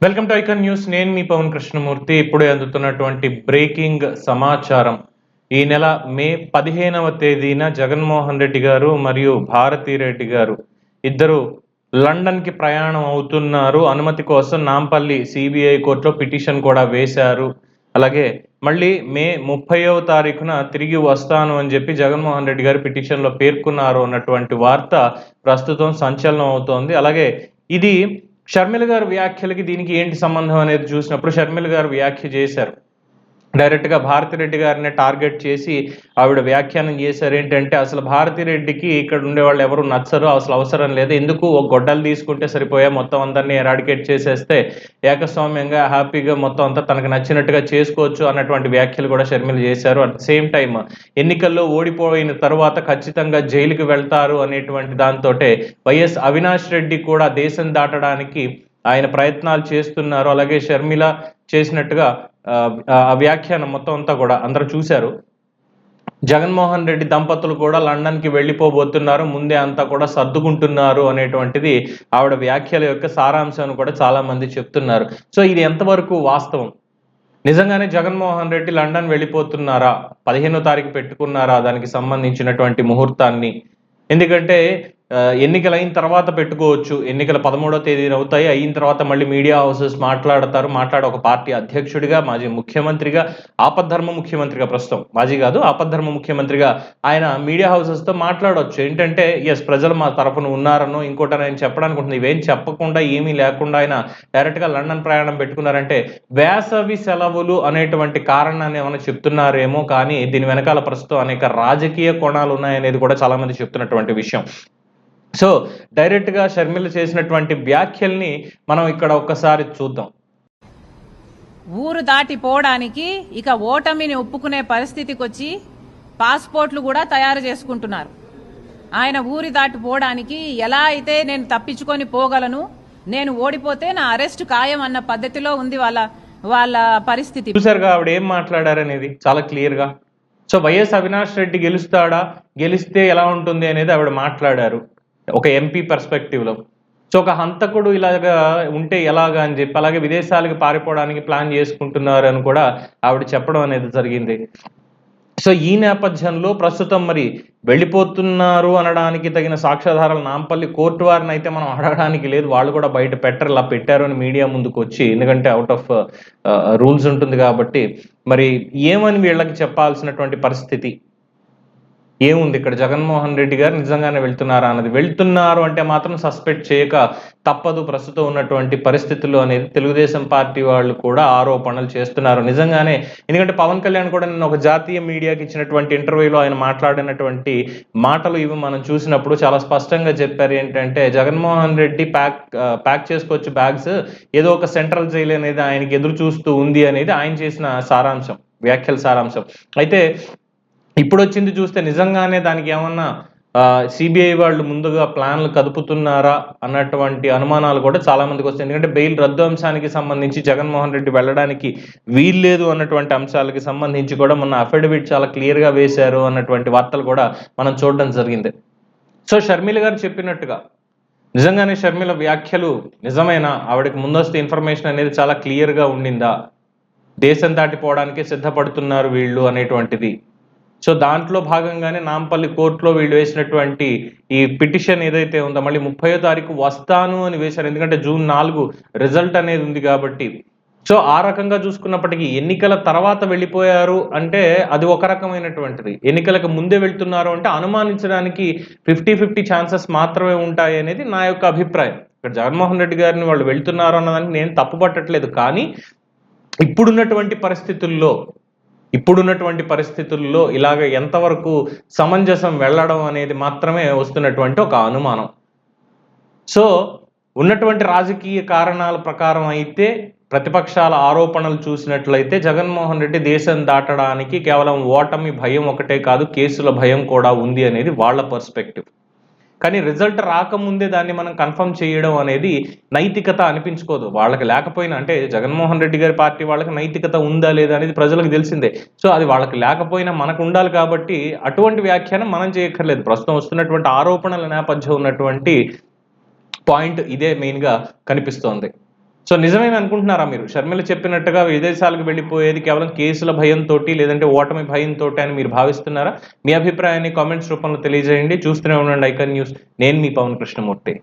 Welcome to icon news. నేను మీ పవన్ కృష్ణమూర్తి. ఇప్పుడే అందుతున్నటువంటి breaking సమాచారం. ఈ నెల మే 15వ తేదీన జగన్మోహన్ రెడ్డి గారు మరియు భారతీ రెడ్డి గారు ఇద్దరు లండన్కి ప్రయాణం అవుతున్నారు. అనుమతి కోసం నాంపల్లి సిబిఐ కోర్టులో పిటిషన్ కూడా వేశారు. అలాగే మళ్ళీ మే 30వ తారీఖున తిరిగి వస్తాను అని చెప్పి జగన్మోహన్ రెడ్డి గారు పిటిషన్లో పేర్కొన్నారు అన్నటువంటి వార్త ప్రస్తుతం సంచలనం అవుతోంది. అలాగే ఇది షర్మిల గారి వ్యాఖ్యలకి దీనికి ఏంటి సంబంధం అనేది చూసినప్పుడు షర్మిల గారు వ్యాఖ్య చేశారు. డైరెక్ట్గా భారతిరెడ్డి గారిని టార్గెట్ చేసి ఆవిడ వ్యాఖ్యానం చేశారు. ఏంటంటే అసలు భారతిరెడ్డికి ఇక్కడ ఉండే వాళ్ళు ఎవరు నచ్చరు, అసలు అవసరం లేదు, ఎందుకు ఒక గొడ్డలు తీసుకుంటే సరిపోయా, మొత్తం అందరినీ ఎరాడికేట్ చేసేస్తే ఏకస్వామ్యంగా హ్యాపీగా మొత్తం అంతా తనకు నచ్చినట్టుగా చేసుకోవచ్చు అన్నటువంటి వ్యాఖ్యలు కూడా షర్మిల చేశారు. అట్ ద సేమ్ టైం ఎన్నికల్లో ఓడిపోయిన తర్వాత ఖచ్చితంగా జైలుకి వెళ్తారు అనేటువంటి దాంతో వైఎస్ అవినాష్ రెడ్డి కూడా దేశం దాటడానికి ఆయన ప్రయత్నాలు చేస్తున్నారు. అలాగే షర్మిల చేసినట్టుగా ఆ వ్యాఖ్యానం మొత్తం అంతా కూడా అందరూ చూశారు. జగన్మోహన్ రెడ్డి దంపతులు కూడా లండన్కి వెళ్ళిపోబోతున్నారు, ముందే అంతా కూడా సర్దుకుంటున్నారు అనేటువంటిది ఆవిడ వ్యాఖ్యల యొక్క సారాంశం కూడా చాలా మంది చెప్తున్నారు. సో ఇది ఎంతవరకు వాస్తవం? నిజంగానే జగన్మోహన్ రెడ్డి లండన్ వెళ్ళిపోతున్నారా? 15వ తారీఖు పెట్టుకున్నారా దానికి సంబంధించినటువంటి ముహూర్తాన్ని? ఎందుకంటే ఎన్నికలు అయిన తర్వాత పెట్టుకోవచ్చు. ఎన్నికలు 13వ తేదీన అవుతాయి. అయిన తర్వాత మళ్ళీ మీడియా హౌసెస్ మాట్లాడి ఒక పార్టీ అధ్యక్షుడిగా, మాజీ ముఖ్యమంత్రిగా, ఆపద్ధర్మ ముఖ్యమంత్రిగా, ప్రస్తుతం మాజీ కాదు ఆపద్ధర్మ ముఖ్యమంత్రిగా ఆయన మీడియా హౌసెస్తో మాట్లాడవచ్చు. ఏంటంటే ఎస్ ప్రజలు మా తరఫున ఉన్నారనో ఇంకోటని ఆయన చెప్పడానికి ఉంటుంది. ఇవేం చెప్పకుండా ఏమీ లేకుండా ఆయన డైరెక్ట్గా లండన్ ప్రయాణం పెట్టుకున్నారంటే వేసవి సెలవులు అనేటువంటి కారణాన్ని ఏమైనా చెప్తున్నారేమో, కానీ దీని వెనకాల ప్రస్తుతం అనేక రాజకీయ కోణాలు ఉన్నాయనేది కూడా చాలా మంది చెప్తున్నటువంటి విషయం. సో డైరెక్ట్గా షర్మిల చేసినటువంటి వ్యాఖ్యల్ని మనం ఇక్కడ ఒక్కసారి చూద్దాం. ఊరు దాటిపోవడానికి ఇక ఓటమిని ఒప్పుకునే పరిస్థితికి వచ్చి పాస్పోర్ట్లు కూడా తయారు చేసుకుంటున్నారు. ఆయన ఊరి దాటిపోవడానికి ఎలా అయితే నేను తప్పించుకొని పోగలను, నేను ఓడిపోతే నా అరెస్ట్ ఖాయం అన్న పద్ధతిలో ఉంది వాళ్ళ పరిస్థితి. చూసారుగా ఆవిడ ఏం మాట్లాడారనేది చాలా క్లియర్ గా. సో వైఎస్ అవినాష్ రెడ్డి గెలుస్తాడా, గెలిస్తే ఎలా ఉంటుంది అనేది ఆవిడ మాట్లాడారు ఒక ఎంపీ పర్స్పెక్టివ్ లో. సో ఒక హంతకుడు ఇలాగా ఉంటే ఎలాగా అని చెప్పి, అలాగే విదేశాలకు పారిపోవడానికి ప్లాన్ చేసుకుంటున్నారు అని కూడా ఆవిడ చెప్పడం అనేది జరిగింది. సో ఈ నేపథ్యంలో ప్రస్తుతం మరి వెళ్ళిపోతున్నారు అనడానికి తగిన సాక్ష్యాధారాలు నాంపల్లి కోర్టు వారిని అయితే మనం అడగడానికి లేదు. వాళ్ళు కూడా బయట పెట్టరు, ఇలా పెట్టారు అని మీడియా ముందుకు వచ్చి, ఎందుకంటే అవుట్ ఆఫ్ రూల్స్ ఉంటుంది కాబట్టి. మరి ఏమని వీళ్ళకి చెప్పాల్సినటువంటి పరిస్థితి ఏముంది? ఇక్కడ జగన్మోహన్ రెడ్డి గారు నిజంగానే వెళ్తున్నారా అన్నది, వెళ్తున్నారు అంటే మాత్రం సస్పెక్ట్ చేయక తప్పదు ప్రస్తుతం ఉన్నటువంటి పరిస్థితుల్లో అనేది తెలుగుదేశం పార్టీ వాళ్ళు కూడా ఆరోపణలు చేస్తున్నారు నిజంగానే. ఎందుకంటే పవన్ కళ్యాణ్ కూడా నిన్న ఒక జాతీయ మీడియాకి ఇచ్చినటువంటి ఇంటర్వ్యూలో ఆయన మాట్లాడినటువంటి మాటలు ఇవి మనం చూసినప్పుడు చాలా స్పష్టంగా చెప్పారు. ఏంటంటే జగన్మోహన్ రెడ్డి ప్యాక్ చేసుకోవచ్చు బ్యాగ్స్, ఏదో ఒక సెంట్రల్ జైలు అనేది ఆయనకి ఎదురు చూస్తూ ఉంది అనేది ఆయన చేసిన సారాంశం, వ్యాఖ్యల సారాంశం. అయితే ఇప్పుడు వచ్చింది చూస్తే నిజంగానే దానికి ఏమన్నా సిబిఐ వాళ్ళు ముందుగా ప్లాన్లు కదుపుతున్నారా అన్నటువంటి అనుమానాలు కూడా చాలా మందికి వస్తాయి. ఎందుకంటే బెయిల్ రద్దు అంశానికి సంబంధించి జగన్మోహన్ రెడ్డి వెళ్ళడానికి వీల్లేదు అన్నటువంటి అంశాలకి సంబంధించి కూడా మొన్న అఫిడవిట్ చాలా క్లియర్గా వేశారు అన్నటువంటి వార్తలు కూడా మనం చూడడం జరిగింది. సో షర్మిల గారు చెప్పినట్టుగా నిజంగానే షర్మిల వ్యాఖ్యలు నిజమేనా? ఆవిడకి ముందస్తు ఇన్ఫర్మేషన్ అనేది చాలా క్లియర్గా ఉండిందా? దేశం దాటిపోవడానికి సిద్ధపడుతున్నారు వీళ్ళు అనేటువంటిది. సో దాంట్లో భాగంగానే నాంపల్లి కోర్టులో వీళ్ళు వేసినటువంటి ఈ పిటిషన్ ఏదైతే ఉందో మళ్ళీ 30వ తారీఖు వస్తాను అని వేశారు. ఎందుకంటే జూన్ 4 రిజల్ట్ అనేది ఉంది కాబట్టి. సో ఆ రకంగా చూసుకున్నప్పటికీ ఎన్నికల తర్వాత వెళ్ళిపోయారు అంటే అది ఒక రకమైనటువంటిది, ఎన్నికలకు ముందే వెళ్తున్నారు అంటే అనుమానించడానికి 50-50 ఛాన్సెస్ మాత్రమే ఉంటాయి అనేది నా యొక్క అభిప్రాయం. ఇక్కడ జగన్మోహన్ రెడ్డి గారిని వాళ్ళు వెళ్తున్నారు అన్నదానికి నేను తప్పు పట్టట్లేదు, కానీ ఇప్పుడున్నటువంటి పరిస్థితుల్లో ఇలాగ ఎంతవరకు సమంజసం వెళ్ళడం అనేది మాత్రమే వస్తున్నటువంటి ఒక అనుమానం. సో ఉన్నటువంటి రాజకీయ కారణాల ప్రకారం అయితే, ప్రతిపక్షాల ఆరోపణలు చూసినట్లయితే జగన్మోహన్ రెడ్డి దేశం దాటడానికి కేవలం ఓటమి భయం ఒకటే కాదు, కేసుల భయం కూడా ఉంది అనేది వాళ్ళ పర్స్పెక్టివ్. కానీ రిజల్ట్ రాకముందే దాన్ని మనం కన్ఫర్మ్ చేయడం అనేది నైతికత అనిపించుకోదు. వాళ్ళకి లేకపోయినా, అంటే జగన్మోహన్ రెడ్డి గారి పార్టీ వాళ్ళకి నైతికత ఉందా లేదా అనేది ప్రజలకు తెలిసిందే. సో అది వాళ్ళకి లేకపోయినా మనకు ఉండాలి కాబట్టి అటువంటి వ్యాఖ్యానం మనం చేయక్కర్లేదు. ప్రస్తుతం వస్తున్నటువంటి ఆరోపణల నేపథ్యం ఉన్నటువంటి పాయింట్ ఇదే మెయిన్గా కనిపిస్తోంది. సో నిజమేనా అనుకుంటున్నారా మీరు? షర్మిల చెప్పినట్టుగా విదేశాలకు వెళ్ళిపోయేది కేవలం కేసుల భయంతో లేదంటే ఓటమి భయంతో అని మీరు భావిస్తున్నారా? మీ అభిప్రాయాన్ని కామెంట్స్ రూపంలో తెలియజేయండి. చూస్తూనే ఉండండి ఐకాన్ న్యూస్. నేను మీ పవన్ కృష్ణమూర్తి.